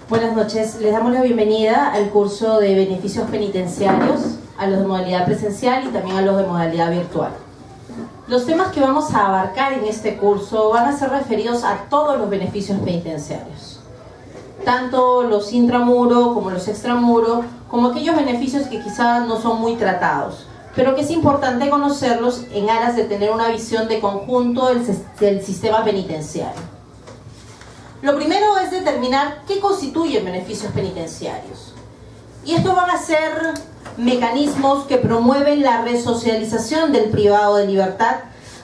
Buenas noches, les damos la bienvenida al curso de beneficios penitenciarios, a los de modalidad presencial y también a los de modalidad virtual. Los temas que vamos a abarcar en este curso van a ser referidos a todos los beneficios penitenciarios, tanto los intramuro como los extramuro, como aquellos beneficios que quizás no son muy tratados, pero que es importante conocerlos en aras de tener una visión de conjunto del sistema penitenciario. Lo primero es determinar qué constituyen beneficios penitenciarios. Y estos van a ser mecanismos que promueven la resocialización del privado de libertad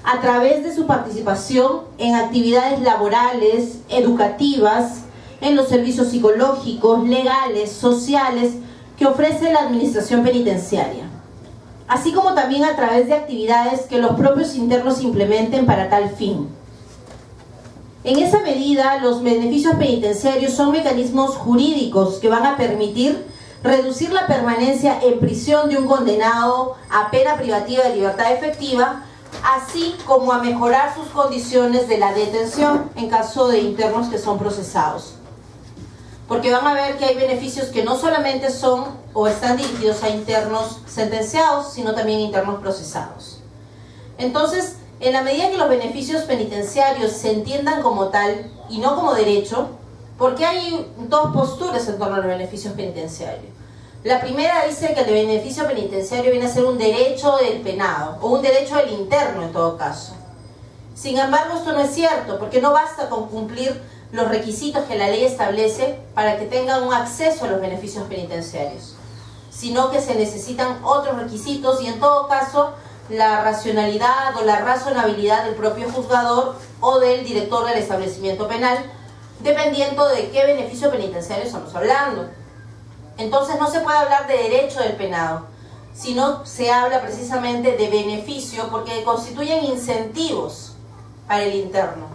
a través de su participación en actividades laborales, educativas, en los servicios psicológicos, legales, sociales que ofrece la administración penitenciaria, así como también a través de actividades que los propios internos implementen para tal fin. En esa medida, los beneficios penitenciarios son mecanismos jurídicos que van a permitir reducir la permanencia en prisión de un condenado a pena privativa de libertad efectiva, así como a mejorar sus condiciones de la detención en caso de internos que son procesados. Porque van a ver que hay beneficios que no solamente son o están dirigidos a internos sentenciados, sino también internos procesados. Entonces, en la medida que los beneficios penitenciarios se entiendan como tal y no como derecho, porque hay dos posturas en torno a los beneficios penitenciarios. La primera dice que el beneficio penitenciario viene a ser un derecho del penado, o un derecho del interno en todo caso. Sin embargo, esto no es cierto, porque no basta con cumplir los requisitos que la ley establece para que tengan un acceso a los beneficios penitenciarios, sino que se necesitan otros requisitos y en todo caso la racionalidad o la razonabilidad del propio juzgador o del director del establecimiento penal, dependiendo de qué beneficio penitenciario estamos hablando. Entonces no se puede hablar de derecho del penado, sino se habla precisamente de beneficio porque constituyen incentivos para el interno.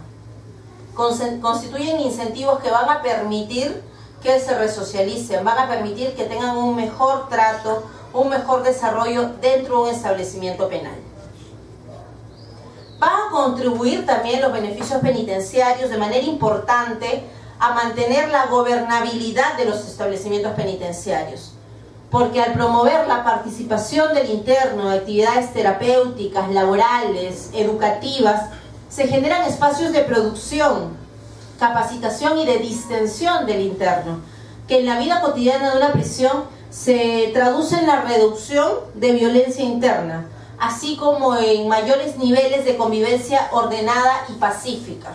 Constituyen incentivos que van a permitir que se resocialicen, van a permitir que tengan un mejor trato, un mejor desarrollo dentro de un establecimiento penal. Van a contribuir también los beneficios penitenciarios de manera importante a mantener la gobernabilidad de los establecimientos penitenciarios, porque al promover la participación del interno en actividades terapéuticas, laborales, educativas, se generan espacios de producción, capacitación y de distensión del interno, que en la vida cotidiana de una prisión se traduce en la reducción de violencia interna, así como en mayores niveles de convivencia ordenada y pacífica.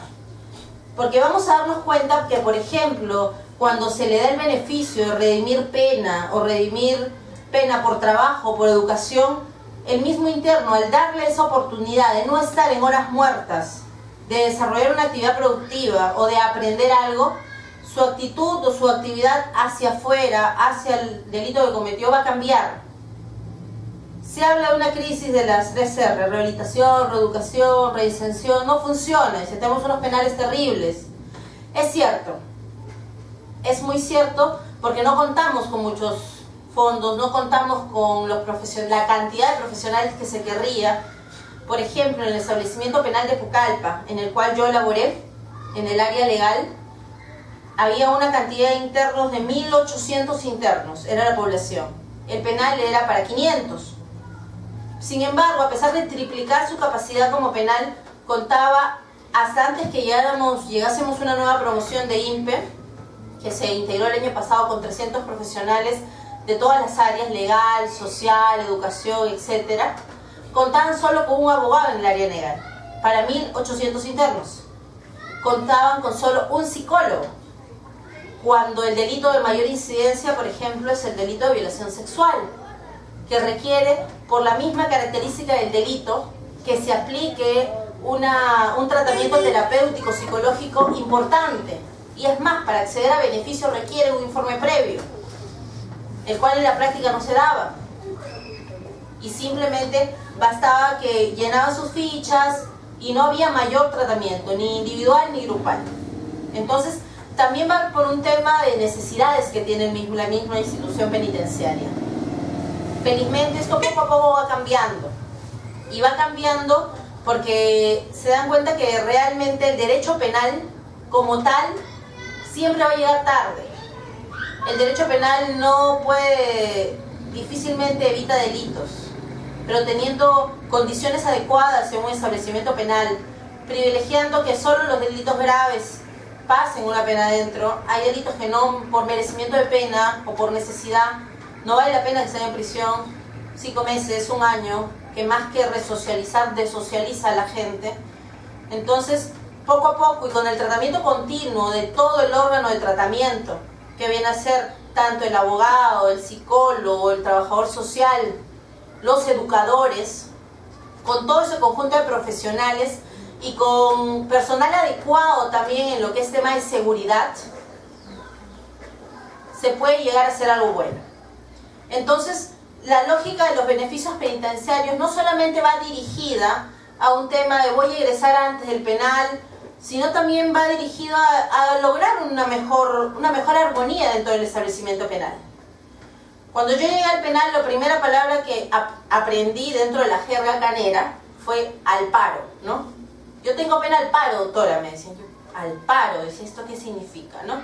Porque vamos a darnos cuenta que, por ejemplo, cuando se le da el beneficio de redimir pena o redimir pena por trabajo, por educación, el mismo interno, al darle esa oportunidad de no estar en horas muertas, de desarrollar una actividad productiva o de aprender algo, su actitud o su actividad hacia afuera, hacia el delito que cometió, va a cambiar. Se habla de una crisis de las 3R, rehabilitación, reeducación, reinserción, no funciona, y tenemos unos penales terribles. Es cierto, es muy cierto, porque no contamos con muchos fondos, no contamos con la cantidad de profesionales que se querría. Por ejemplo, en el establecimiento penal de Pucallpa, en el cual yo laboré, en el área legal, había una cantidad de internos de 1.800 internos, era la población. El penal era para 500. Sin embargo, a pesar de triplicar su capacidad como penal, contaba, hasta antes que llegásemos una nueva promoción de INPE, que se integró el año pasado con 300 profesionales de todas las áreas, legal, social, educación, etc., contaban solo con un abogado en el área legal, para 1.800 internos. Contaban con solo un psicólogo, cuando el delito de mayor incidencia, por ejemplo, es el delito de violación sexual, que requiere, por la misma característica del delito, que se aplique un tratamiento terapéutico psicológico importante. Y es más, para acceder a beneficio requiere un informe previo, el cual en la práctica no se daba. Y simplemente bastaba que llenaban sus fichas y no había mayor tratamiento, ni individual ni grupal. Entonces, también va por un tema de necesidades que tiene la misma institución penitenciaria. Felizmente esto poco a poco va cambiando. Y va cambiando porque se dan cuenta que realmente el derecho penal como tal siempre va a llegar tarde. El derecho penal no puede, difícilmente evita delitos, pero teniendo condiciones adecuadas en un establecimiento penal, privilegiando que solo los delitos graves pasen una pena adentro. Hay delitos que no, por merecimiento de pena o por necesidad, no vale la pena que estén en prisión 5 meses, 1 año, que más que resocializar, desocializa a la gente. Entonces, poco a poco y con el tratamiento continuo de todo el órgano de tratamiento, que viene a ser tanto el abogado, el psicólogo, el trabajador social, los educadores, con todo ese conjunto de profesionales y con personal adecuado también en lo que es tema de seguridad, se puede llegar a hacer algo bueno. Entonces, la lógica de los beneficios penitenciarios no solamente va dirigida a un tema de voy a egresar antes del penal, sino también va dirigido a lograr una mejor armonía dentro del establecimiento penal. Cuando yo llegué al penal, la primera palabra que aprendí dentro de la jerga canera fue al paro, ¿no? Yo tengo pena al paro, doctora, me decían. Al paro, decía, ¿esto qué significa, no?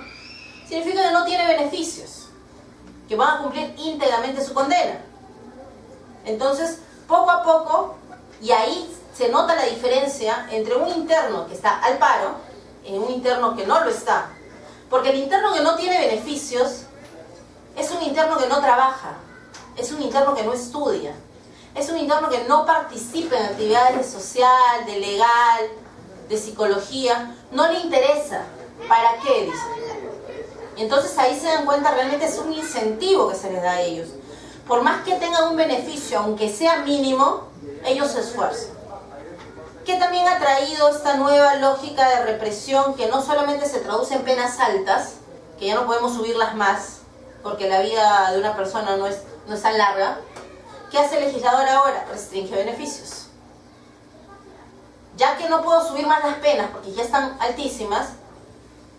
Significa que no tiene beneficios, que van a cumplir íntegramente su condena. Entonces, poco a poco, y ahí se nota la diferencia entre un interno que está al paro y un interno que no lo está. Porque el interno que no tiene beneficios es un interno que no trabaja, es un interno que no estudia, es un interno que no participa en actividades de social, de legal, de psicología, no le interesa. ¿Para qué? Dicen. Entonces ahí se dan cuenta, realmente es un incentivo que se les da a ellos. Por más que tengan un beneficio, aunque sea mínimo, ellos se esfuerzan. ¿Qué también ha traído esta nueva lógica de represión que no solamente se traduce en penas altas, que ya no podemos subirlas más, porque la vida de una persona no es tan larga? ¿Qué hace el legislador ahora? Restringe beneficios. Ya que no puedo subir más las penas porque ya están altísimas,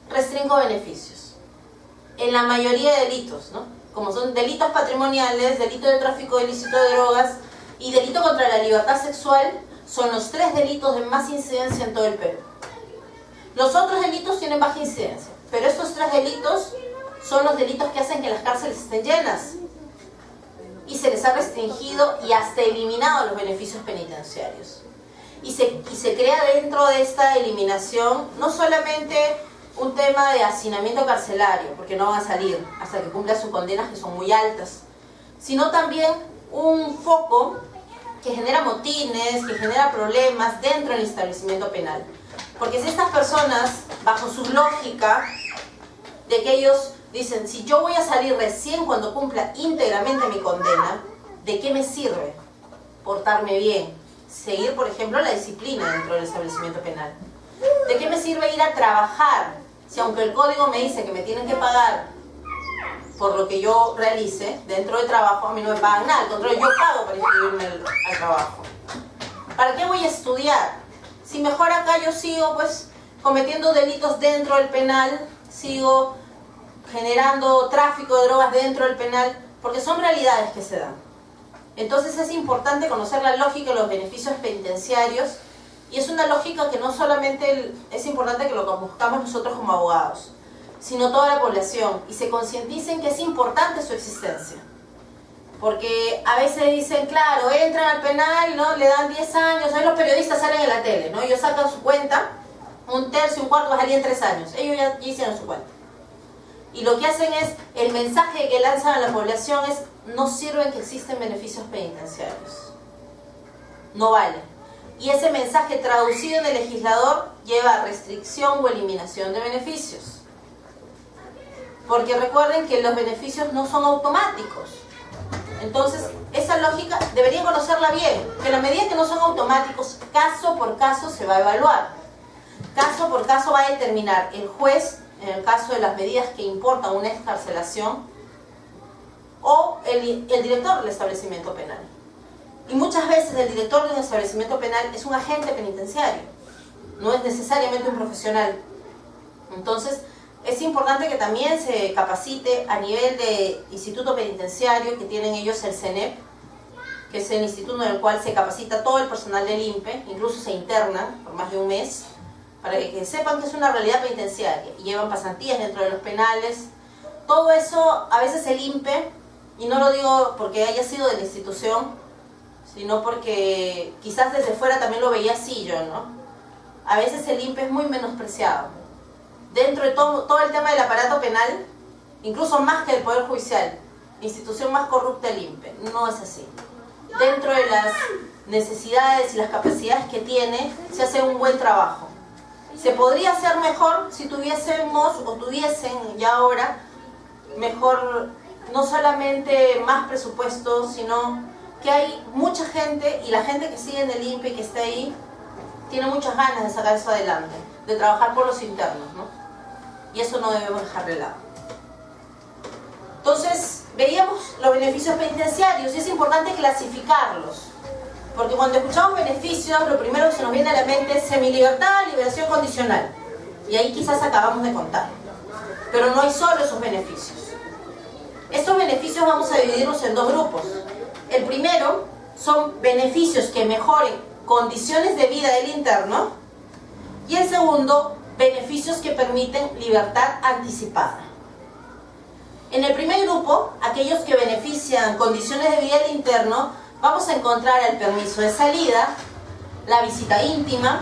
restringo beneficios. En la mayoría de delitos, ¿no? Como son delitos patrimoniales, delito de tráfico ilícito de drogas y delito contra la libertad sexual, son los 3 delitos de más incidencia en todo el Perú. Los otros delitos tienen baja incidencia, pero estos 3 delitos son los delitos que hacen que las cárceles estén llenas y se les ha restringido y hasta eliminado los beneficios penitenciarios. Y se crea dentro de esta eliminación no solamente un tema de hacinamiento carcelario, porque no van a salir hasta que cumplan sus condenas, que son muy altas, sino también un foco que genera motines, que genera problemas dentro del establecimiento penal. Porque si estas personas, bajo su lógica de que ellos dicen, si yo voy a salir recién cuando cumpla íntegramente mi condena, ¿de qué me sirve portarme bien? Seguir, por ejemplo, la disciplina dentro del establecimiento penal. ¿De qué me sirve ir a trabajar si aunque el código me dice que me tienen que pagar por lo que yo realice dentro del trabajo, a mí no me pagan nada? Al contrario, yo pago para inscribirme al trabajo. ¿Para qué voy a estudiar? Si mejor acá yo sigo pues cometiendo delitos dentro del penal, sigo generando tráfico de drogas dentro del penal, porque son realidades que se dan. Entonces es importante conocer la lógica de los beneficios penitenciarios, y es una lógica que no solamente es importante que lo conozcamos nosotros como abogados, sino toda la población, y se concienticen que es importante su existencia. Porque a veces dicen, claro, entran al penal, ¿no? Le dan 10 años, ahí los periodistas salen en la tele, ¿no? Ellos sacan su cuenta, 1/3, 1/4, bajarían 3 años. Ellos ya hicieron su cuenta. Y lo que hacen es, el mensaje que lanzan a la población es, no sirven que existen beneficios penitenciarios. No vale. Y ese mensaje traducido en el legislador lleva a restricción o eliminación de beneficios. Porque recuerden que los beneficios no son automáticos. Entonces, esa lógica deberían conocerla bien, que a la medida que no son automáticos, caso por caso se va a evaluar. Caso por caso va a determinar el juez, en el caso de las medidas que importan una excarcelación, o el director del establecimiento penal. Y muchas veces el director de un establecimiento penal es un agente penitenciario, no es necesariamente un profesional. Entonces, es importante que también se capacite a nivel de instituto penitenciario, que tienen ellos el CENEP, que es el instituto en el cual se capacita todo el personal del INPE, incluso se internan por más de un mes, para que sepan que es una realidad penitenciaria, y llevan pasantías dentro de los penales. todo eso, a veces el INPE, y no lo digo porque haya sido de la institución, sino porque quizás desde fuera también lo veía así yo, ¿no? A veces el INPE es muy menospreciado. Dentro de todo el tema del aparato penal, incluso más que el Poder Judicial, la institución más corrupta el INPE, no es así. Dentro de las necesidades y las capacidades que tiene, se hace un buen trabajo. Se podría hacer mejor si tuviésemos o tuviesen ya ahora mejor, no solamente más presupuesto, sino que hay mucha gente, y la gente que sigue en el INPE y que está ahí, tiene muchas ganas de sacar eso adelante, de trabajar por los internos, ¿no? Y eso no debemos dejar de lado. Entonces, veíamos los beneficios penitenciarios y es importante clasificarlos. Porque cuando escuchamos beneficios, lo primero que se nos viene a la mente es semilibertad, liberación condicional. Y ahí quizás acabamos de contar. Pero no hay solo esos beneficios. Estos beneficios vamos a dividirlos en dos grupos. El primero son beneficios que mejoren condiciones de vida del interno. Y el segundo, beneficios que permiten libertad anticipada. En el primer grupo, aquellos que benefician condiciones de vida del interno, vamos a encontrar el permiso de salida, la visita íntima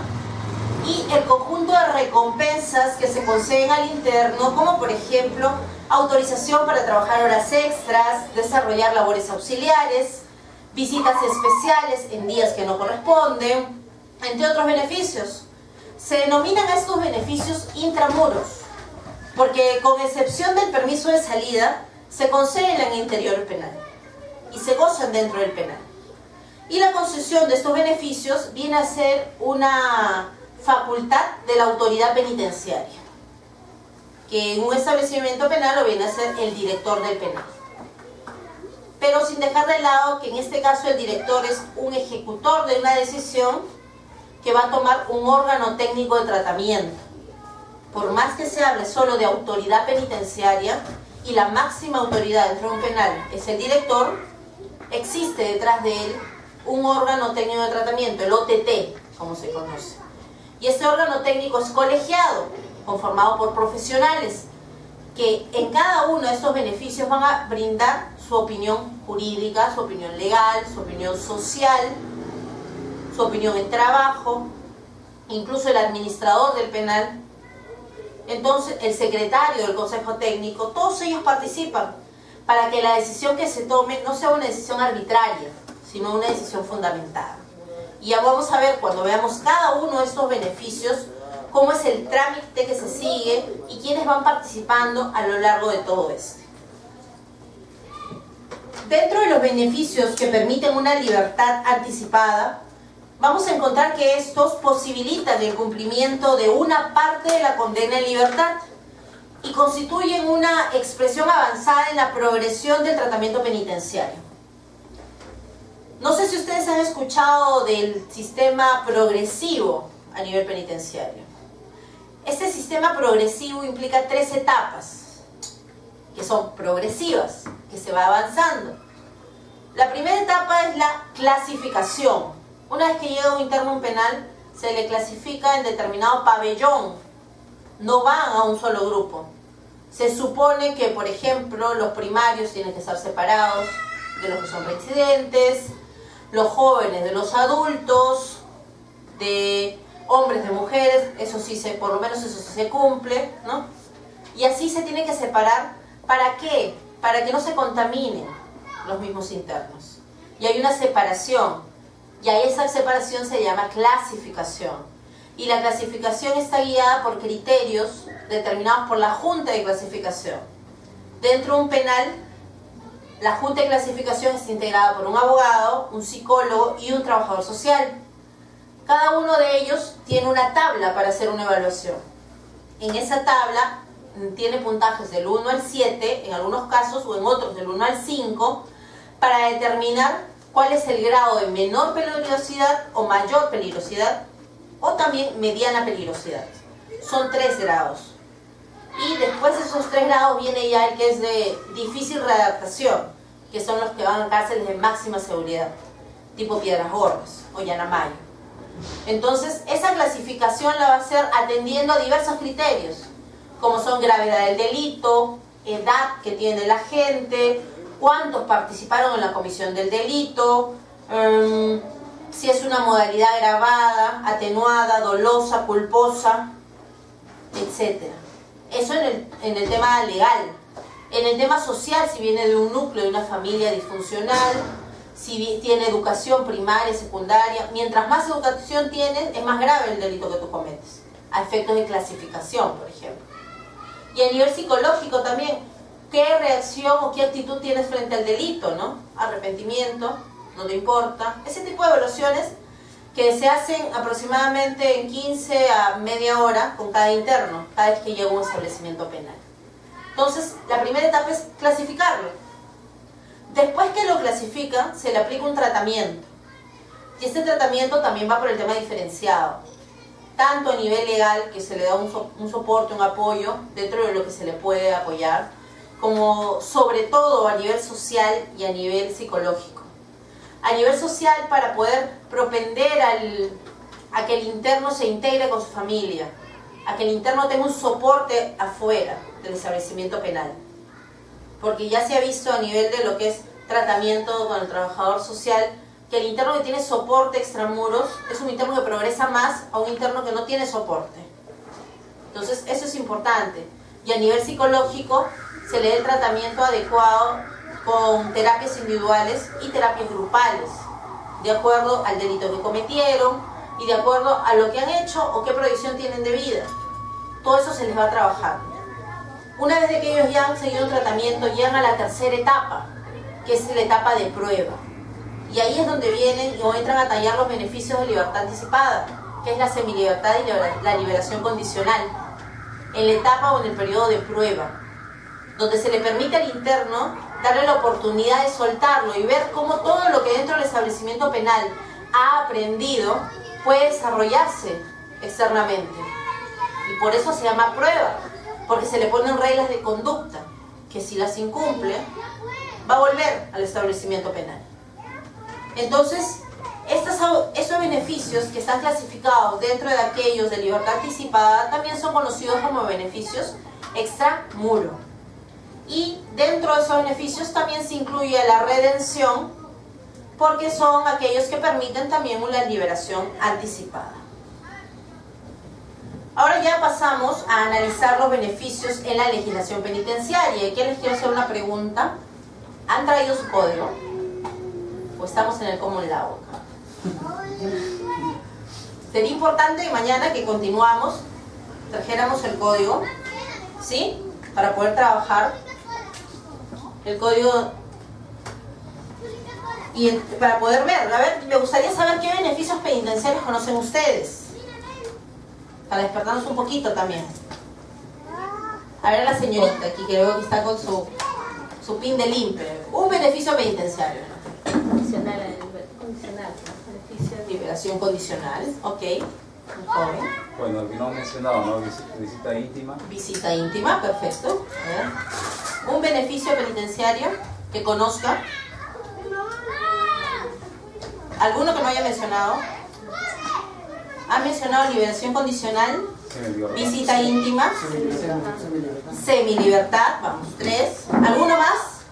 y el conjunto de recompensas que se conceden al interno, como por ejemplo, autorización para trabajar horas extras, desarrollar labores auxiliares, visitas especiales en días que no corresponden, entre otros beneficios. Se denominan a estos beneficios intramuros, porque con excepción del permiso de salida, se conceden en el interior penal y se gozan dentro del penal. Y la concesión de estos beneficios viene a ser una facultad de la autoridad penitenciaria, que en un establecimiento penal lo viene a ser el director del penal. Pero sin dejar de lado que en este caso el director es un ejecutor de una decisión que va a tomar un órgano técnico de tratamiento. Por más que se hable solo de autoridad penitenciaria y la máxima autoridad dentro de un penal es el director, existe detrás de él un órgano técnico de tratamiento, el OTT, como se conoce. Y este órgano técnico es colegiado, conformado por profesionales, que en cada uno de estos beneficios van a brindar su opinión jurídica, su opinión legal, su opinión social, su opinión en trabajo, incluso el administrador del penal. Entonces, el secretario del Consejo Técnico, todos ellos participan para que la decisión que se tome no sea una decisión arbitraria, sino una decisión fundamentada. Y ya vamos a ver, cuando veamos cada uno de estos beneficios, cómo es el trámite que se sigue y quiénes van participando a lo largo de todo esto. Dentro de los beneficios que permiten una libertad anticipada, vamos a encontrar que estos posibilitan el cumplimiento de una parte de la condena en libertad y constituyen una expresión avanzada en la progresión del tratamiento penitenciario. No sé si ustedes han escuchado del sistema progresivo a nivel penitenciario. Este sistema progresivo implica 3 etapas, que son progresivas, que se va avanzando. La primera etapa es la clasificación. Una vez que llega un interno a un penal, se le clasifica en determinado pabellón. No van a un solo grupo. Se supone que, por ejemplo, los primarios tienen que estar separados de los que son reincidentes, los jóvenes de los adultos, de hombres de mujeres, eso sí por lo menos eso sí se cumple, ¿no? Y así se tiene que separar. ¿Para qué? Para que no se contaminen los mismos internos. Y hay una separación. Y a esa separación se llama clasificación. Y la clasificación está guiada por criterios determinados por la Junta de Clasificación. Dentro de un penal, la Junta de Clasificación está integrada por un abogado, un psicólogo y un trabajador social. Cada uno de ellos tiene una tabla para hacer una evaluación. En esa tabla tiene puntajes del 1 al 7, en algunos casos, o en otros del 1 al 5, para determinar cuál es el grado de menor peligrosidad o mayor peligrosidad, o también mediana peligrosidad. Son 3 grados. Y después de esos 3 grados viene ya el que es de difícil readaptación, que son los que van a cárceles de máxima seguridad, tipo Piedras Gordas o Yanamayo. Entonces, esa clasificación la va a hacer atendiendo a diversos criterios, como son gravedad del delito, edad que tiene la gente, cuántos participaron en la comisión del delito, si es una modalidad agravada, atenuada, dolosa, culposa, etc. Eso en el tema legal. En el tema social, si viene de un núcleo, de una familia disfuncional, si tiene educación primaria, secundaria, mientras más educación tienes, es más grave el delito que tú cometes, a efectos de clasificación, por ejemplo. Y a nivel psicológico también, ¿qué reacción o qué actitud tienes frente al delito, ¿no? Arrepentimiento, no te importa. Ese tipo de evaluaciones que se hacen aproximadamente en 15 a media hora con cada interno, cada vez que llega a un establecimiento penal. Entonces, la primera etapa es clasificarlo. Después que lo clasifican, se le aplica un tratamiento. Y este tratamiento también va por el tema diferenciado. Tanto a nivel legal, que se le da un soporte, un apoyo, dentro de lo que se le puede apoyar, como sobre todo a nivel social y a nivel psicológico. A nivel social, para poder propender a que el interno se integre con su familia, a que el interno tenga un soporte afuera del establecimiento penal. Porque ya se ha visto a nivel de lo que es tratamiento con el trabajador social, que el interno que tiene soporte extramuros es un interno que progresa más a un interno que no tiene soporte. Entonces eso es importante. Y a nivel psicológico se le da el tratamiento adecuado con terapias individuales y terapias grupales, de acuerdo al delito que cometieron y de acuerdo a lo que han hecho o qué proyección tienen de vida. Todo eso se les va a trabajar. Una vez de que ellos ya han seguido un tratamiento, llegan a la tercera etapa, que es la etapa de prueba. Y ahí es donde vienen o entran a tallar los beneficios de libertad anticipada, que es la semilibertad y la liberación condicional, en la etapa o en el periodo de prueba, donde se le permite al interno darle la oportunidad de soltarlo y ver cómo todo lo que dentro del establecimiento penal ha aprendido puede desarrollarse externamente. Y por eso se llama prueba, porque se le ponen reglas de conducta, que si las incumple, va a volver al establecimiento penal. Entonces, estos beneficios que están clasificados dentro de aquellos de libertad anticipada también son conocidos como beneficios extramuro. Y dentro de esos beneficios también se incluye la redención, porque son aquellos que permiten también una liberación anticipada. Ahora ya pasamos a analizar los beneficios en la legislación penitenciaria. Y aquí les quiero hacer una pregunta. ¿Han traído su código? ¿O estamos en el common law acá? Sería importante mañana que continuamos, trajéramos el código, ¿sí? Para poder trabajar el código y para poder ver. A ver, me gustaría saber qué beneficios penitenciarios conocen ustedes, para despertarnos un poquito también. A ver a la señorita aquí, que veo que está con su pin de limpio. Un beneficio penitenciario. Condicional. Liberación condicional, ok. Un joven. Bueno, el que no ha mencionado, ¿no? Visita íntima. Visita íntima, perfecto. A ver. Un beneficio penitenciario que conozca. ¿Alguno que no haya mencionado? ¿Ha mencionado liberación condicional? Visita íntima. Semilibertad, vamos, 3. ¿Alguno más?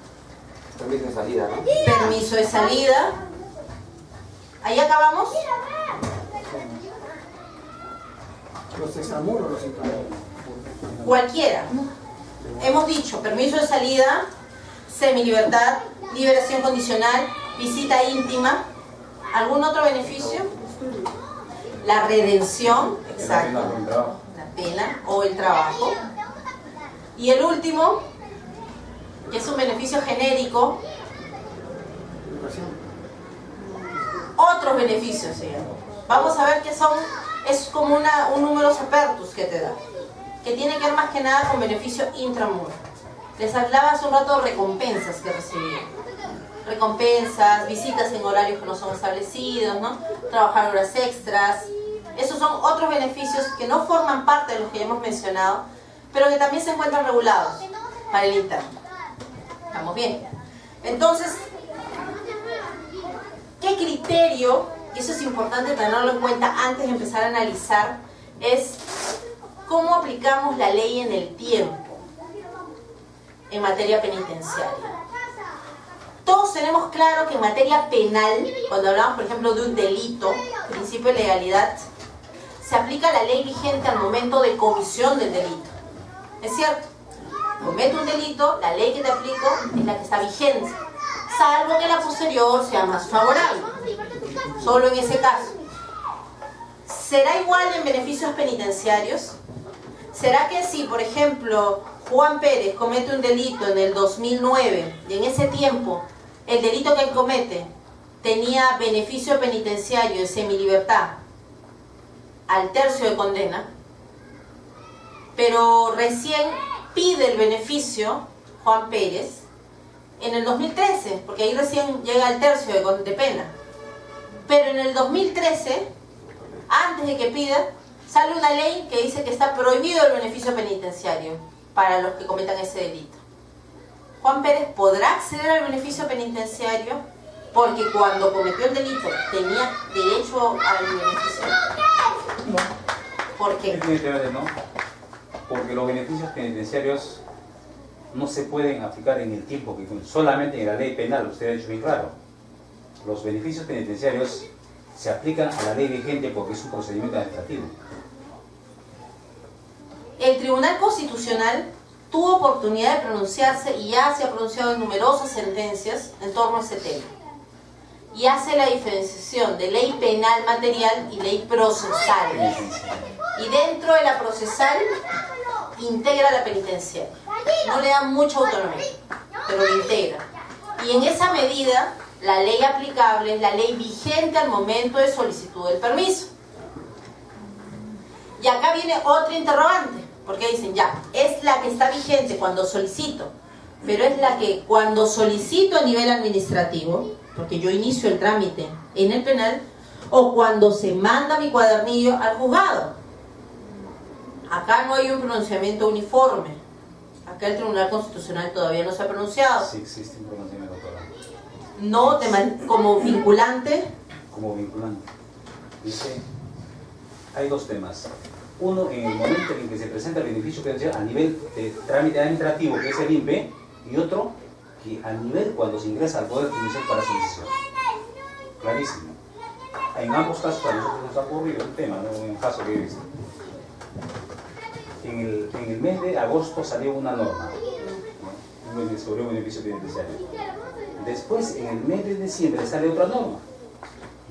Permiso de salida, ¿no? Permiso de salida. ¿Ahí acabamos? Los extramuros, los intramuros. Cualquiera. Hemos dicho permiso de salida, semilibertad, liberación condicional, visita íntima. ¿Algún otro beneficio? La redención, exacto. La pena o el trabajo. Y el último, que es un beneficio genérico, otros beneficios, ¿sí? Vamos a ver qué son. Es como un número apertus que te da, que tiene que ver más que nada con beneficio intramuro. Les hablaba hace un rato de recompensas que recibían. Recompensas, visitas en horarios que no son establecidos, ¿no? Trabajar horas extras. Esos son otros beneficios que no forman parte de los que ya hemos mencionado, pero que también se encuentran regulados para el interno. ¿Estamos bien? Entonces, ¿qué criterio, y eso es importante tenerlo en cuenta antes de empezar a analizar, es cómo aplicamos la ley en el tiempo? en materia penitenciaria. Todos tenemos claro que en materia penal, cuando hablamos por ejemplo de un delito, principio de legalidad, se aplica la ley vigente al momento de comisión del delito. ¿Es cierto? Comete un delito, la ley que te aplico es la que está vigente, salvo que la posterior sea más favorable. Solo en ese caso. ¿Será igual en beneficios penitenciarios? ¿Será que si, por ejemplo, Juan Pérez comete un delito en el 2009 y en ese tiempo el delito que él comete tenía beneficio penitenciario en semilibertad al tercio de condena, pero recién pide el beneficio Juan Pérez en el 2013, porque ahí recién llega al tercio de pena, pero en el 2013, antes de que pida, sale una ley que dice que está prohibido el beneficio penitenciario para los que cometan ese delito? Juan Pérez podrá acceder al beneficio penitenciario porque cuando cometió el delito tenía derecho al beneficio. ¿Por qué? Definitivamente no, porque los beneficios penitenciarios no se pueden aplicar en el tiempo que solamente en la ley penal. Usted ha dicho bien claro, los beneficios penitenciarios se aplican a la ley vigente porque es un procedimiento administrativo. El Tribunal Constitucional tuvo oportunidad de pronunciarse y ya se ha pronunciado en numerosas sentencias en torno a ese tema. Y hace la diferenciación de ley penal material y ley procesal. Y dentro de la procesal integra la penitenciaria. No le da mucha autonomía, pero lo integra. Y en esa medida, la ley aplicable es la ley vigente al momento de solicitud del permiso. Y acá viene otro interrogante, porque dicen, ya, es la que está vigente cuando solicito, pero es la que cuando solicito a nivel administrativo, porque yo inicio el trámite en el penal, o cuando se manda mi cuadernillo al juzgado. Acá no hay un pronunciamiento uniforme. Acá el Tribunal Constitucional todavía no se ha pronunciado. Sí existe un pronunciamiento doctora. No como vinculante. Como vinculante. Dice, hay dos temas. Uno, en el momento en que se presenta el beneficio penitenciario a nivel de trámite administrativo, que es el INPE, y otro, que a nivel cuando se ingresa al Poder Judicial para su decisión. Clarísimo. En ambos casos a nosotros nos ha ocurrido un tema, ¿no? En el caso que he visto. En el mes de agosto salió una norma, ¿no? Sobre un beneficio penitenciario. Después, en el mes de diciembre sale otra norma.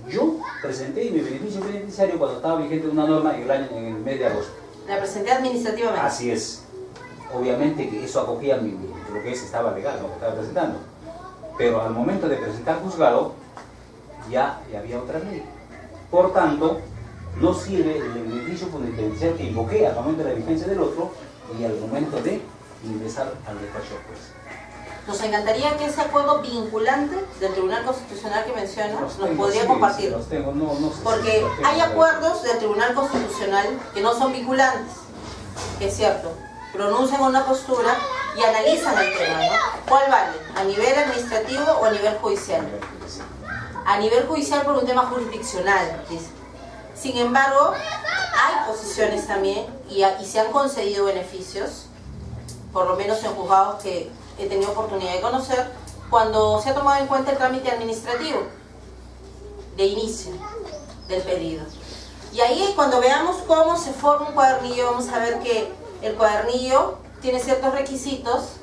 Yo presenté mi beneficio penitenciario cuando estaba vigente una norma en el mes de agosto. La presenté administrativamente. Así es. Obviamente que eso acogía lo que estaba legal, lo que estaba presentando. Pero al momento de presentar juzgado, ya había otra ley. Por tanto, no sirve el beneficio penitenciario que invoqué al momento de la vigencia del otro y al momento de ingresar al despacho juez. Nos encantaría que ese acuerdo vinculante del Tribunal Constitucional que menciona nos podría sí, compartir. Sí, los tengo, no sé porque si hay acuerdos del Tribunal Constitucional que no son vinculantes, que es cierto, pronuncian una postura y analizan el tema, ¿no? ¿Cuál vale? ¿A nivel administrativo o a nivel judicial? A nivel judicial por un tema jurisdiccional, dice. Sin embargo, hay posiciones también y se han concedido beneficios, por lo menos en juzgados que he tenido oportunidad de conocer, cuando se ha tomado en cuenta el trámite administrativo de inicio del pedido. Y ahí cuando veamos cómo se forma un cuadernillo, vamos a ver que el cuadernillo tiene ciertos requisitos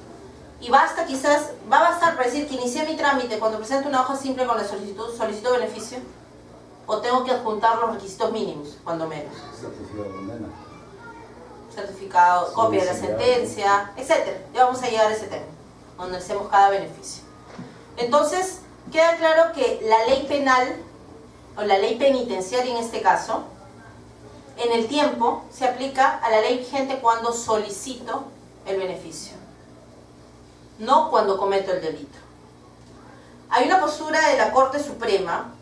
y basta quizás, va a bastar para decir que inicié mi trámite cuando presento una hoja simple con la solicito beneficio, o tengo que adjuntar los requisitos mínimos, cuando menos. certificado de condena. Certificado, copia de la sentencia, etc. Ya vamos a llegar a ese tema, donde hacemos cada beneficio. Entonces, queda claro que la ley penal, o la ley penitenciaria en este caso, en el tiempo se aplica a la ley vigente cuando solicito el beneficio, no cuando cometo el delito. Hay una postura de la Corte Suprema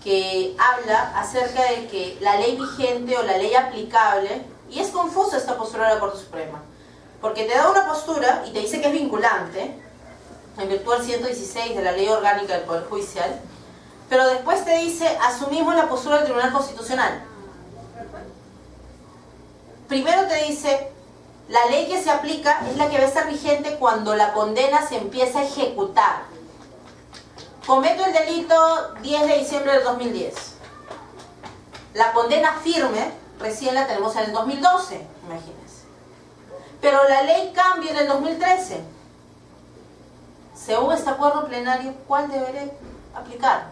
que habla acerca de que la ley vigente o la ley aplicable, y es confusa esta postura de la Corte Suprema, porque te da una postura y te dice que es vinculante, en virtud del 116 de la Ley Orgánica del Poder Judicial, pero después te dice, asumimos la postura del Tribunal Constitucional. Primero te dice, La ley que se aplica es la que va a estar vigente cuando la condena se empieza a ejecutar. Cometo el delito 10 de diciembre del 2010. La condena firme recién la tenemos en el 2012, imagínense. Pero la ley cambia en el 2013. Según este acuerdo plenario, ¿cuál deberé aplicar?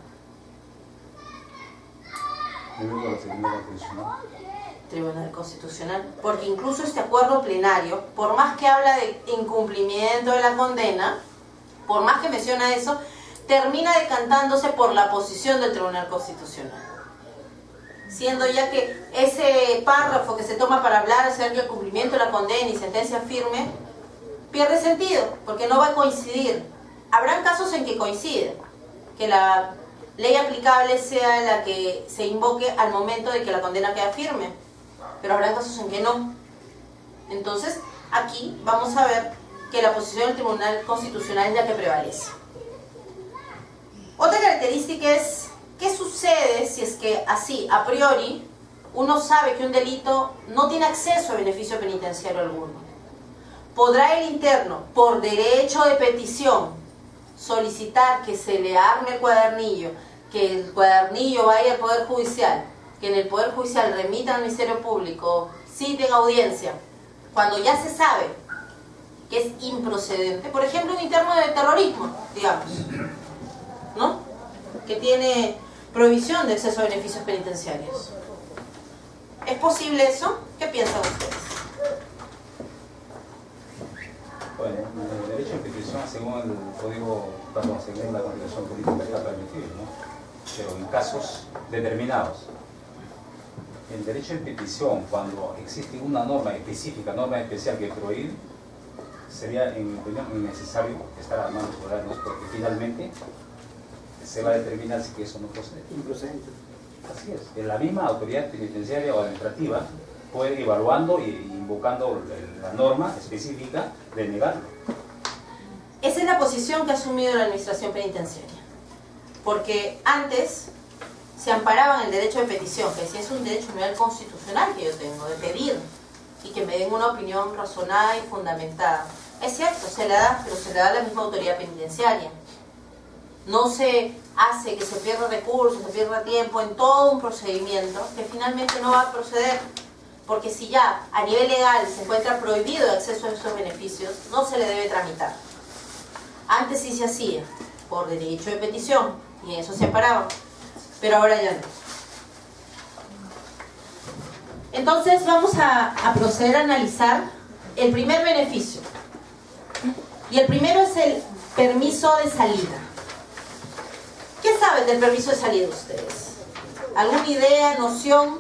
Tribunal Constitucional, porque incluso este acuerdo plenario, por más que habla de incumplimiento de la condena, por más que menciona eso, termina decantándose por la posición del Tribunal Constitucional. Siendo ya que ese párrafo que se toma para hablar acerca del cumplimiento de la condena y sentencia firme, pierde sentido, porque no va a coincidir. Habrán casos en que coincide, que la ley aplicable sea la que se invoque al momento de que la condena queda firme, pero habrá casos en que no. Entonces, aquí vamos a ver que la posición del Tribunal Constitucional es la que prevalece. Otra característica es, ¿qué sucede si es que así, a priori, uno sabe que un delito no tiene acceso a beneficio penitenciario alguno? ¿Podrá el interno, por derecho de petición, solicitar que se le arme el cuadernillo, que el cuadernillo vaya al Poder Judicial, que en el Poder Judicial remitan al Ministerio Público, citen audiencia, cuando ya se sabe que es improcedente? Por ejemplo, un interno de terrorismo, digamos, ¿no?, que tiene prohibición de acceso a beneficios penitenciarios. ¿Es posible eso? ¿Qué piensan ustedes? Bueno, el derecho de petición según el código, según la Constitución Política está permitido, ¿no? Pero en casos determinados. El derecho de petición, cuando existe una norma específica, norma especial que prohíbe, sería, en mi opinión, innecesario estar armando ciudadanos, porque finalmente se va a determinar si eso no procede. Improcedente. Así es. La misma autoridad penitenciaria o administrativa puede ir evaluando e invocando la norma específica de negarlo. Esa es la posición que ha asumido la administración penitenciaria. Porque antes se amparaba en el derecho de petición, que si es un derecho a nivel constitucional que yo tengo, de pedir y que me den una opinión razonada y fundamentada. Es cierto, se le da, pero se le da a la misma autoridad penitenciaria. No se hace que se pierda recursos, se pierda tiempo en todo un procedimiento que finalmente no va a proceder. Porque si ya a nivel legal se encuentra prohibido el acceso a esos beneficios, no se le debe tramitar. Antes sí se hacía por derecho de petición y eso se amparaba, pero ahora ya no. Entonces vamos a proceder a analizar el primer beneficio. Y el primero es el permiso de salida. ¿Qué saben del permiso de salida ustedes? ¿Alguna idea, noción?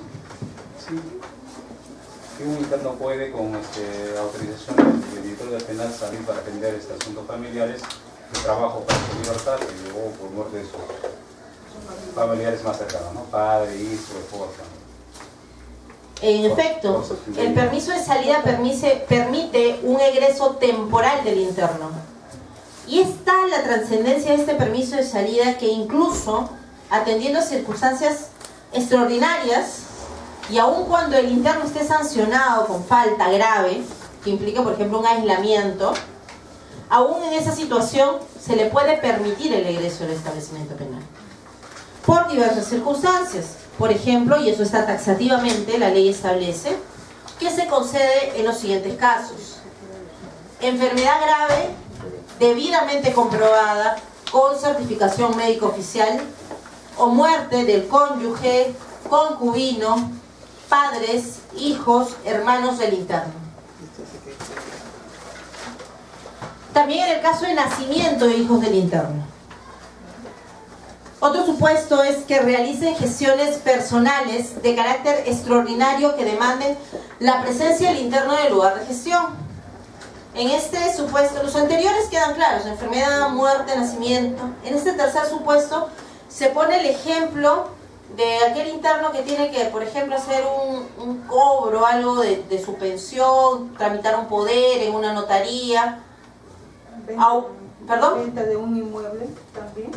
Sí. Que un interno puede, con autorización del director del penal, salir para atender asuntos familiares, de trabajo para su libertad o por muerte de sus familiares más cercanos, ¿no? Padre, hijo, esposa. En efecto, el permiso de salida permite un egreso temporal del interno. Y está la trascendencia de este permiso de salida que incluso, atendiendo a circunstancias extraordinarias, y aun cuando el interno esté sancionado con falta grave, que implica por ejemplo un aislamiento, aún en esa situación se le puede permitir el egreso del establecimiento penal. Por diversas circunstancias. Por ejemplo, y eso está taxativamente, la ley establece, que se concede en los siguientes casos. Enfermedad grave, debidamente comprobada, con certificación médica oficial, o muerte del cónyuge, concubino, padres, hijos, hermanos del interno. También en el caso de nacimiento de hijos del interno. Otro supuesto es que realicen gestiones personales de carácter extraordinario que demanden la presencia del interno en el lugar de gestión. En este supuesto, los anteriores quedan claros: enfermedad, muerte, nacimiento. En este tercer supuesto se pone el ejemplo de aquel interno que tiene que, por ejemplo, hacer un cobro, algo de su pensión, tramitar un poder en una notaría. ¿Perdón? Venta de un inmueble también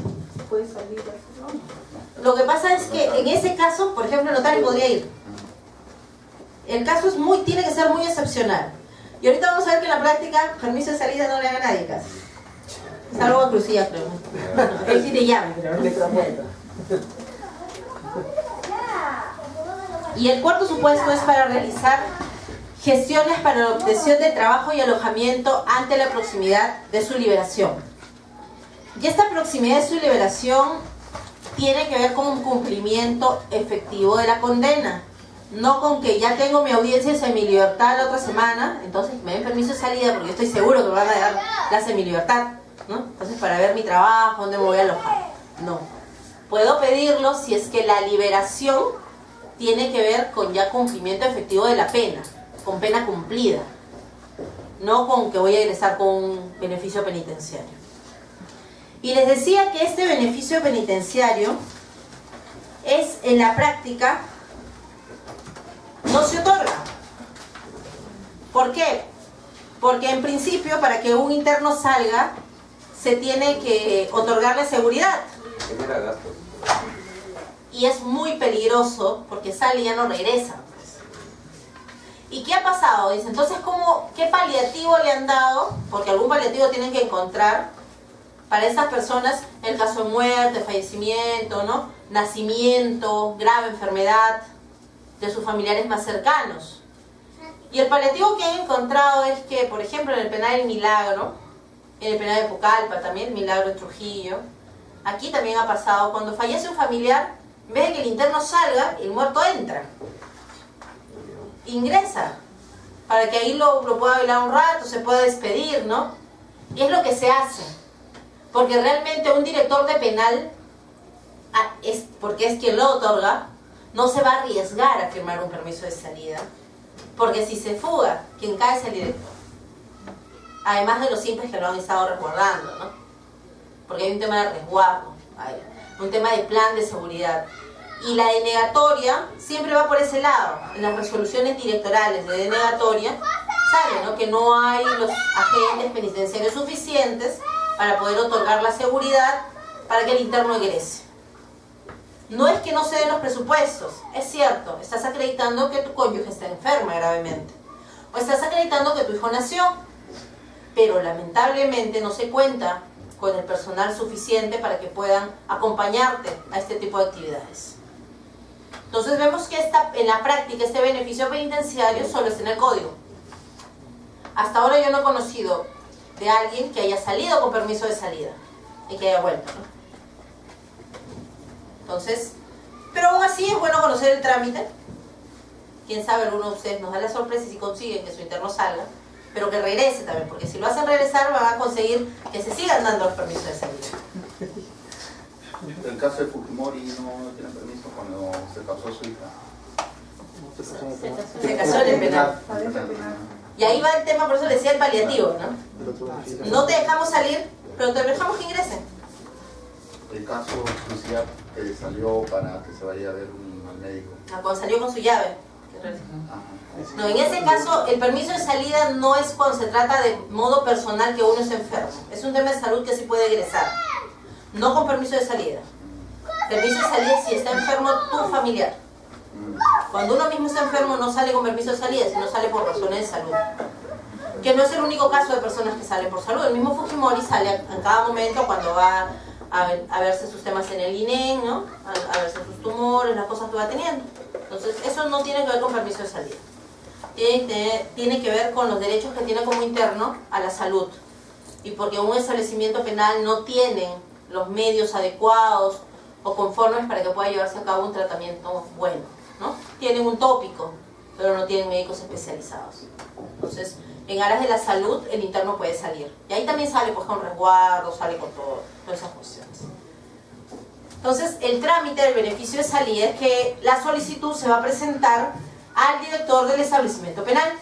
puede salir así, ¿no? Lo que pasa es que en ese caso, por ejemplo, el notario podría ir. El caso es tiene que ser muy excepcional. Y ahorita vamos a ver que en la práctica, permiso de salida no le haga a nadie casi. Salvo a Crucía, creo. Él sí te llama, pero no. Y el cuarto supuesto es para realizar gestiones para la obtención de trabajo y alojamiento ante la proximidad de su liberación. Y esta proximidad de su liberación tiene que ver con un cumplimiento efectivo de la condena. No con que ya tengo mi audiencia en semilibertad la otra semana, entonces me den permiso de salida porque yo estoy seguro que me van a dar la semilibertad, ¿no? Entonces para ver mi trabajo, dónde me voy a alojar. No. Puedo pedirlo si es que la liberación tiene que ver con ya cumplimiento efectivo de la pena, con pena cumplida, no con que voy a egresar con un beneficio penitenciario. Y les decía que este beneficio penitenciario es en la práctica no se otorga. ¿Por qué? Porque en principio para que un interno salga se tiene que otorgarle seguridad. Genera gastos. Y es muy peligroso porque sale y ya no regresa. ¿Y qué ha pasado? Dice, entonces, ¿qué paliativo le han dado? Porque algún paliativo tienen que encontrar para esas personas, el caso de muerte, fallecimiento, ¿no? Nacimiento, grave enfermedad de sus familiares más cercanos. Y el paliativo que han encontrado es que, por ejemplo, en el penal El Milagro, en el penal de Pucallpa también, Milagro en Trujillo, aquí también ha pasado, cuando fallece un familiar, en vez de que el interno salga, el muerto entra. Ingresa, para que ahí lo pueda velar un rato, se pueda despedir, ¿no? Y es lo que se hace. Porque realmente un director de penal, porque es quien lo otorga, no se va a arriesgar a firmar un permiso de salida. Porque si se fuga, quien cae es el director. Además de los simples que lo han estado resguardando, ¿no? Porque hay un tema de resguardo, hay un tema de plan de seguridad. Y la denegatoria siempre va por ese lado. En las resoluciones directorales de denegatoria sale, ¿no?, que no hay los agentes penitenciarios suficientes para poder otorgar la seguridad para que el interno egrese. No es que no se den los presupuestos, es cierto, estás acreditando que tu cónyuge está enferma gravemente, o estás acreditando que tu hijo nació, pero lamentablemente no se cuenta con el personal suficiente para que puedan acompañarte a este tipo de actividades. Entonces vemos que en la práctica este beneficio penitenciario solo está en el código. Hasta ahora yo no he conocido de alguien que haya salido con permiso de salida y que haya vuelto, ¿no? Entonces, pero aún así es bueno conocer el trámite. Quién sabe, alguno de ustedes nos da la sorpresa y si consiguen que su interno salga, pero que regrese también, porque si lo hacen regresar van a conseguir que se sigan dando los permisos de salida. En el caso de Fujimori no tiene permiso cuando se casó su hija. Se casó en el penal. Y ahí va el tema, por eso le decía el paliativo, ¿no? No te dejamos salir, pero te dejamos que ingresen. El caso Crucía salió para que se vaya a ver al médico. Cuando salió con su llave. Ajá. No, en ese caso el permiso de salida no es cuando se trata de modo personal que uno es enfermo. Es un tema de salud que sí puede egresar. No con permiso de salida. Permiso de salida si está enfermo tu familiar. Cuando uno mismo está enfermo no sale con permiso de salida, sino sale por razones de salud. Que no es el único caso de personas que salen por salud. El mismo Fujimori sale en cada momento cuando va a verse sus temas en el INEM, ¿no? A verse sus tumores, las cosas que va teniendo. Entonces, eso no tiene que ver con permiso de salida. Tiene que ver con los derechos que tiene como interno a la salud. Y porque un establecimiento penal no tiene los medios adecuados o conformes para que pueda llevarse a cabo un tratamiento bueno, ¿no? Tienen un tópico, pero no tienen médicos especializados. Entonces, en aras de la salud, el interno puede salir. Y ahí también sale pues con resguardo, sale con todas esas cuestiones. Entonces, el trámite del beneficio de salida es que la solicitud se va a presentar al director del establecimiento penal.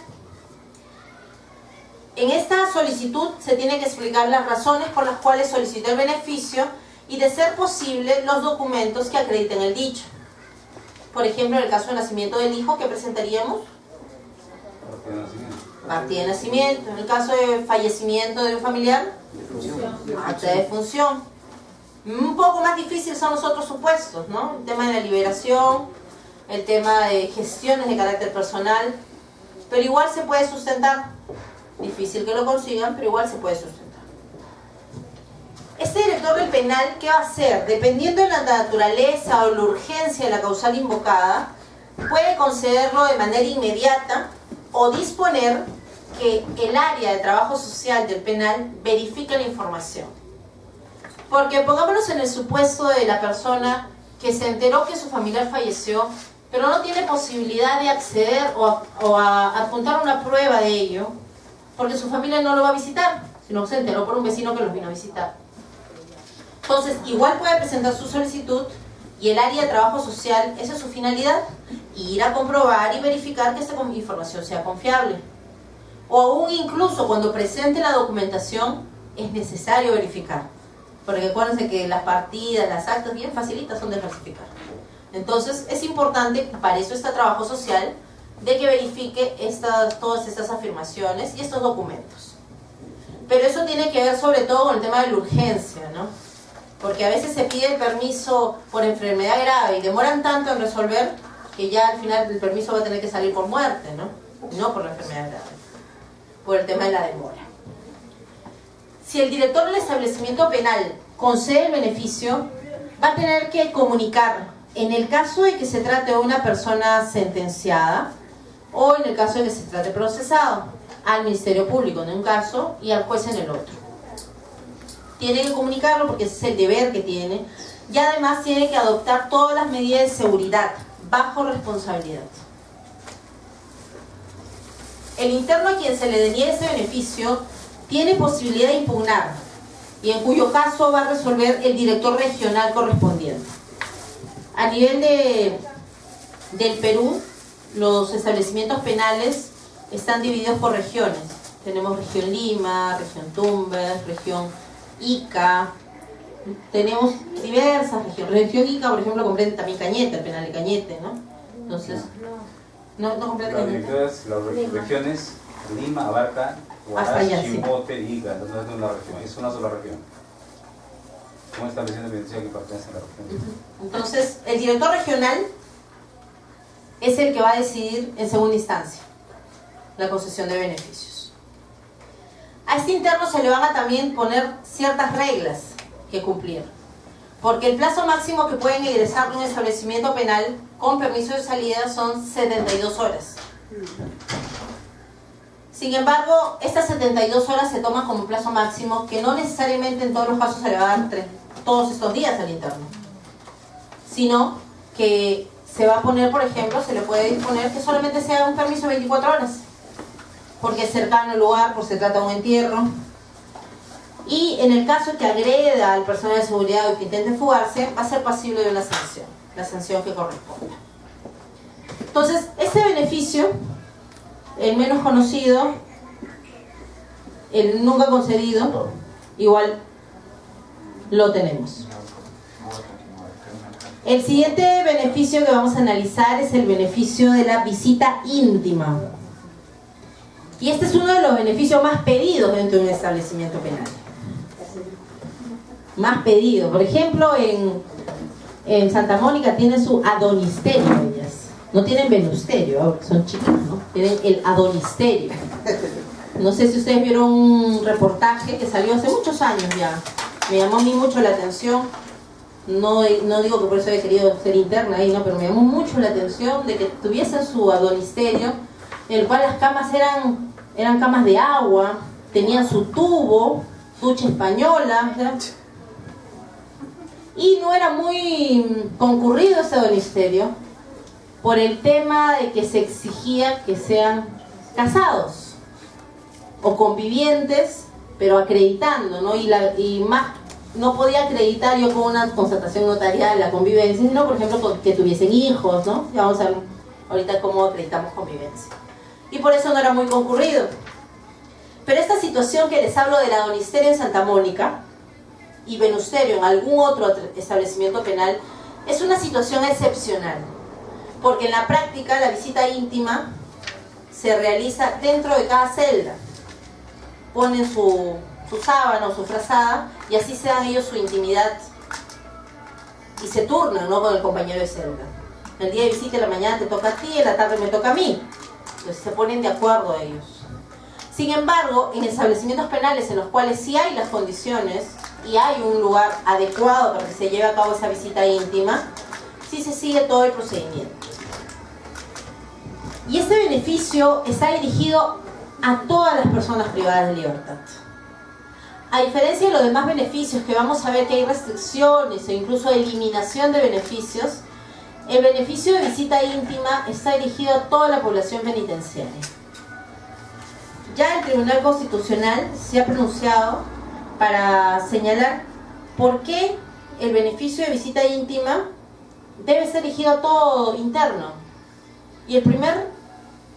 En esta solicitud se tienen que explicar las razones por las cuales solicita el beneficio y, de ser posible, los documentos que acrediten el dicho. Por ejemplo, en el caso de nacimiento del hijo, ¿qué presentaríamos? Partida de nacimiento. En el caso de fallecimiento de un familiar, acta de defunción. Un poco más difícil son los otros supuestos, ¿no? El tema de la liberación, el tema de gestiones de carácter personal, pero igual se puede sustentar. Difícil que lo consigan, pero igual se puede sustentar. Este director del penal, ¿qué va a hacer? Dependiendo de la naturaleza o la urgencia de la causal invocada, puede concederlo de manera inmediata o disponer que el área de trabajo social del penal verifique la información. Porque pongámonos en el supuesto de la persona que se enteró que su familiar falleció, pero no tiene posibilidad de acceder o a adjuntar una prueba de ello, porque su familia no lo va a visitar, sino que se enteró por un vecino que los vino a visitar. Entonces, igual puede presentar su solicitud y el área de trabajo social, esa es su finalidad, ir a comprobar y verificar que esta información sea confiable. O aún incluso cuando presente la documentación, es necesario verificar. Porque acuérdense que las partidas, las actas, bien facilitas son de falsificar. Entonces, es importante, para eso está trabajo social, de que verifique todas estas afirmaciones y estos documentos. Pero eso tiene que ver sobre todo con el tema de la urgencia, ¿no? Porque a veces se pide el permiso por enfermedad grave y demoran tanto en resolver que ya al final el permiso va a tener que salir por muerte, ¿no? No por la enfermedad grave, por el tema de la demora. Si el director del establecimiento penal concede el beneficio, va a tener que comunicar, en el caso de que se trate de una persona sentenciada o en el caso de que se trate procesado, al Ministerio Público en un caso y al juez en el otro. Tiene que comunicarlo porque ese es el deber que tiene, y además tiene que adoptar todas las medidas de seguridad bajo responsabilidad. El interno a quien se le deniegue ese beneficio tiene posibilidad de impugnar, y en cuyo caso va a resolver el director regional correspondiente. A nivel del Perú, los establecimientos penales están divididos por regiones. Tenemos región Lima, región Tumbes, región Ica, tenemos diversas regiones. Región Ica, por ejemplo, comprende también Cañete, el penal de Cañete, ¿no? Entonces, no comprende Cañete. Las regiones, Lima abarca hasta allá, Huaraz, Chimbote y Ica, no es una región, es una sola región. Un establecimiento penitenciario que pertenece a la región. Entonces, el director regional es el que va a decidir en segunda instancia la concesión de beneficios. A este interno se le van a también poner ciertas reglas que cumplir, porque el plazo máximo que pueden ingresar a un establecimiento penal con permiso de salida son 72 horas. Sin embargo, estas 72 horas se toman como plazo máximo, que no necesariamente en todos los casos se le va a dar todos estos días al interno, sino que se va a poner, por ejemplo, se le puede disponer que solamente sea un permiso de 24 horas, porque es cercano al lugar, por se trata de un entierro. Y en el caso que agreda al personal de seguridad o que intente fugarse, va a ser pasible de una sanción, la sanción que corresponda. Entonces, este beneficio, el menos conocido, el nunca concedido, igual lo tenemos. El siguiente beneficio que vamos a analizar es el beneficio de la visita íntima. Y este es uno de los beneficios más pedidos dentro de un establecimiento penal. Más pedido. Por ejemplo, en Santa Mónica tienen su adonisterio ellas. No tienen venusterio, ahora son chicas, ¿no? Tienen el adonisterio. No sé si ustedes vieron un reportaje que salió hace muchos años ya. Me llamó a mí mucho la atención. No digo que por eso haya querido ser interna ahí, ¿no? Pero me llamó mucho la atención de que tuviesen su adonisterio, en el cual las camas eran camas de agua, tenían su tubo, ducha española, ¿verdad? Y no era muy concurrido ese adonisterio por el tema de que se exigía que sean casados o convivientes, pero acreditando, ¿no? Y más no podía acreditar yo con una constatación notarial la convivencia, sino por ejemplo que tuviesen hijos, ¿no? Ya vamos a ver ahorita cómo acreditamos convivencia. Y por eso no era muy concurrido. Pero esta situación que les hablo del adonisterio en Santa Mónica y venusterio en algún otro establecimiento penal es una situación excepcional, porque en la práctica la visita íntima se realiza dentro de cada celda. Ponen su sábana o su frazada y así se dan ellos su intimidad y se turnan, ¿no?, con el compañero de celda. El día de visita, en la mañana te toca a ti, en la tarde me toca a mí. Entonces se ponen de acuerdo ellos. Sin embargo, en establecimientos penales en los cuales sí hay las condiciones y hay un lugar adecuado para que se lleve a cabo esa visita íntima, sí se sigue todo el procedimiento. Y este beneficio está dirigido a todas las personas privadas de libertad. A diferencia de los demás beneficios, que vamos a ver que hay restricciones e incluso eliminación de beneficios, el beneficio de visita íntima está dirigido a toda la población penitenciaria. Ya el Tribunal Constitucional se ha pronunciado para señalar por qué el beneficio de visita íntima debe ser dirigido a todo interno. Y el primer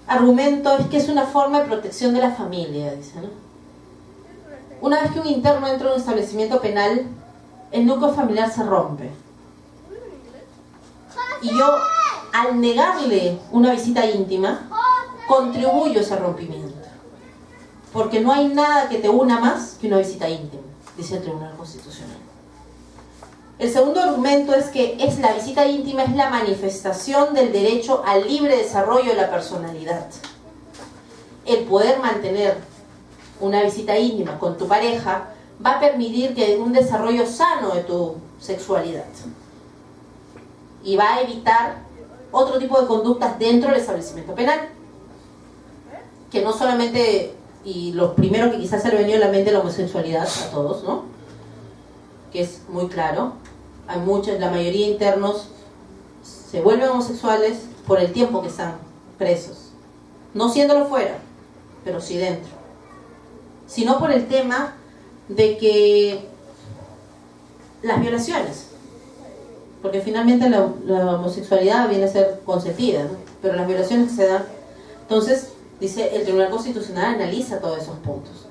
argumento es que es una forma de protección de la familia, dice, ¿no? Una vez que un interno entra a un establecimiento penal, el núcleo familiar se rompe. Y yo, al negarle una visita íntima, contribuyo a ese rompimiento. Porque no hay nada que te una más que una visita íntima, dice el Tribunal Constitucional. El segundo argumento es que la visita íntima es la manifestación del derecho al libre desarrollo de la personalidad. El poder mantener una visita íntima con tu pareja va a permitir que haya un desarrollo sano de tu sexualidad. Y va a evitar otro tipo de conductas dentro del establecimiento penal. Que no solamente, y lo primero que quizás se le venía a la mente, la homosexualidad a todos, ¿no? Que es muy claro. Hay la mayoría de internos se vuelven homosexuales por el tiempo que están presos. No siéndolo fuera, pero sí dentro. Sino por el tema de que las violaciones, porque finalmente la homosexualidad viene a ser consentida, ¿no? Pero las violaciones que se dan, entonces dice el Tribunal Constitucional analiza todos esos puntos.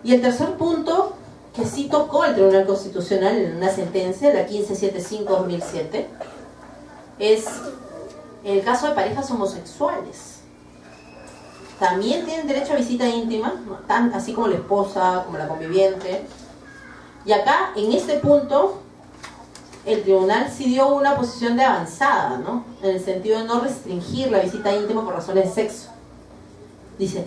Y el tercer punto que sí tocó el Tribunal Constitucional en una sentencia, la 1575/2007, es el caso de parejas homosexuales. También tienen derecho a visita íntima, ¿no? Así como la esposa, como la conviviente. Y acá, en este punto, el tribunal sí dio una posición de avanzada, ¿no? En el sentido de no restringir la visita íntima por razones de sexo. Dice,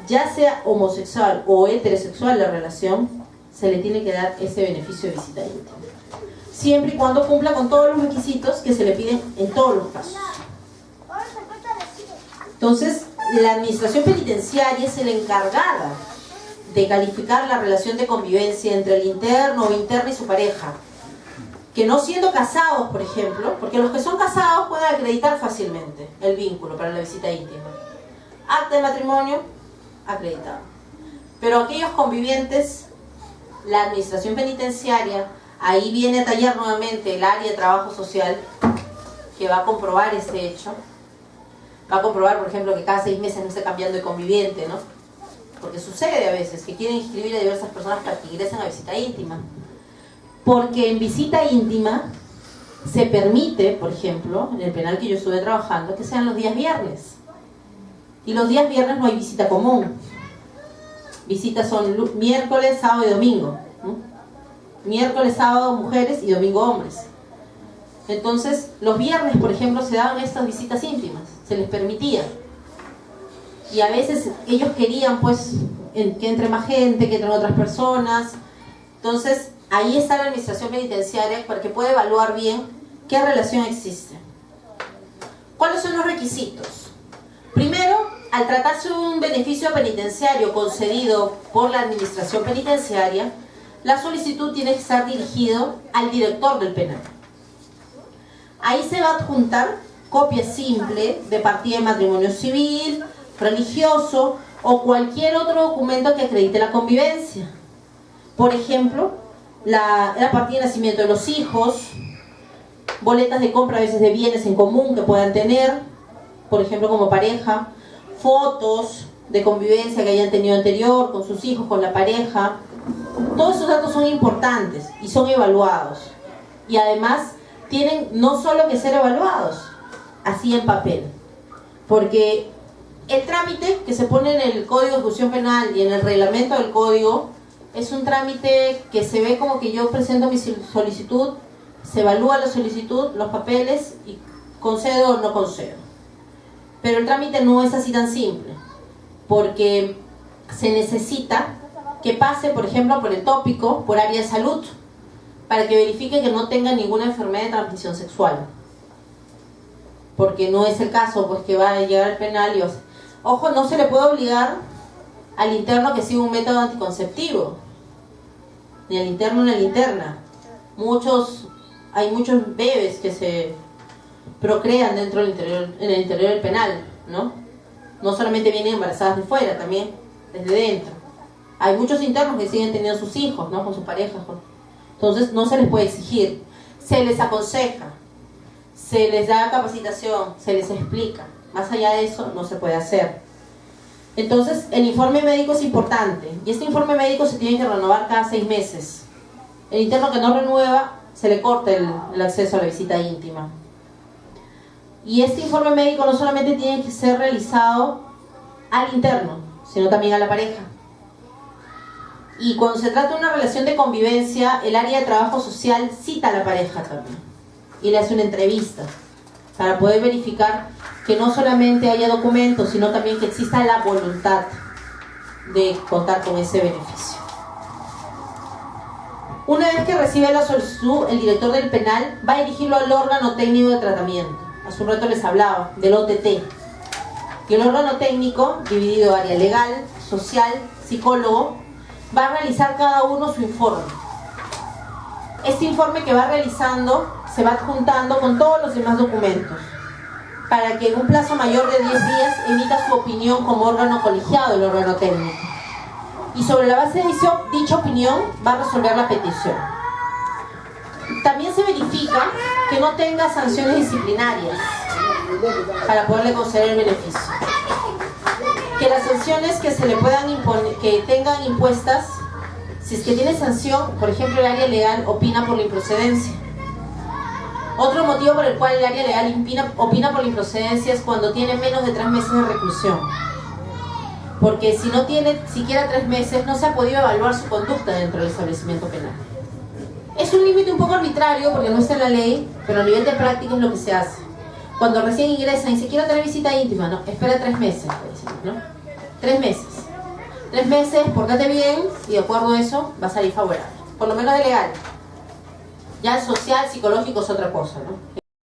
ya sea homosexual o heterosexual la relación, se le tiene que dar ese beneficio de visita íntima. Siempre y cuando cumpla con todos los requisitos que se le piden en todos los casos. Entonces, la administración penitenciaria es la encargada de calificar la relación de convivencia entre el interno o interna y su pareja. Que no siendo casados, por ejemplo, porque los que son casados pueden acreditar fácilmente el vínculo para la visita íntima. Acta de matrimonio, acreditado. Pero aquellos convivientes, la administración penitenciaria, ahí viene a tallar nuevamente el área de trabajo social, que va a comprobar este hecho. Va a comprobar, por ejemplo, que cada 6 meses no esté cambiando de conviviente, ¿no? Porque sucede a veces que quieren inscribir a diversas personas para que ingresen a visita íntima. Porque en visita íntima se permite, por ejemplo, en el penal que yo estuve trabajando, que sean los días viernes. Y los días viernes no hay visita común. Visitas son miércoles, sábado y domingo, ¿no? Miércoles, sábado mujeres y domingo hombres. Entonces, los viernes, por ejemplo, se daban estas visitas íntimas, se les permitía. Y a veces ellos querían, pues, que entre más gente, que entren otras personas. Entonces, ahí está la administración penitenciaria para que pueda evaluar bien qué relación existe. ¿Cuáles son los requisitos? Primero, al tratarse de un beneficio penitenciario concedido por la administración penitenciaria, la solicitud tiene que estar dirigido al director del penal. Ahí se va a adjuntar copia simple de partida de matrimonio civil, religioso o cualquier otro documento que acredite la convivencia. Por ejemplo, la partida de nacimiento de los hijos, boletas de compra a veces de bienes en común que puedan tener, por ejemplo como pareja, fotos de convivencia que hayan tenido anterior con sus hijos, con la pareja. Todos esos datos son importantes y son evaluados. Y además tienen no solo que ser evaluados, así en papel. Porque el trámite que se pone en el Código de Ejecución Penal y en el reglamento del Código es un trámite que se ve como que yo presento mi solicitud, se evalúa la solicitud, los papeles y concedo o no concedo. Pero el trámite no es así tan simple, porque se necesita que pase, por ejemplo, por el tópico, por área de salud, para que verifique que no tenga ninguna enfermedad de transmisión sexual. Porque no es el caso, pues que va a llegar al penal y va a... Ojo, no se le puede obligar al interno a que siga un método anticonceptivo, ni al interno ni a la interna. Hay muchos bebés que se procrean en el interior del penal, ¿no? No solamente vienen embarazadas de fuera, también desde dentro. Hay muchos internos que siguen teniendo sus hijos, ¿no? Con sus parejas. Entonces no se les puede exigir, se les aconseja, se les da capacitación, se les explica. Más allá de eso no se puede hacer. Entonces el informe médico es importante y este informe médico se tiene que renovar cada 6 meses. El interno que no renueva, se le corta el acceso a la visita íntima. Y este informe médico no solamente tiene que ser realizado al interno, sino también a la pareja. Y cuando se trata de una relación de convivencia, el área de trabajo social cita a la pareja también y le hace una entrevista para poder verificar que no solamente haya documentos, sino también que exista la voluntad de contar con ese beneficio. Una vez que recibe la solicitud, el director del penal va a dirigirlo al órgano técnico de tratamiento. Hace un rato les hablaba del OTT. Y el órgano técnico, dividido en área legal, social, psicólogo, va a realizar cada uno su informe. Este informe que va realizando se va adjuntando con todos los demás documentos para que en un plazo mayor de 10 días emita su opinión como órgano colegiado del órgano técnico. Y sobre la base de dicha opinión va a resolver la petición. También se verifica que no tenga sanciones disciplinarias para poderle conceder el beneficio. Que las sanciones que se le puedan imponer, que tengan impuestas, si es que tiene sanción, por ejemplo el área legal opina por la improcedencia. Otro motivo por el cual el área legal opina por la improcedencia es cuando tiene menos de 3 meses de reclusión. Porque si no tiene siquiera 3 meses, no se ha podido evaluar su conducta dentro del establecimiento penal. Es un límite un poco arbitrario porque no está en la ley, pero a nivel de práctica es lo que se hace. Cuando recién ingresan y dice, quiero tener visita íntima, no, espera 3 meses, ¿no? 3 meses. 3 meses, pórtate bien y de acuerdo a eso va a salir favorable. Por lo menos de legal. Ya social, psicológico es otra cosa, ¿no?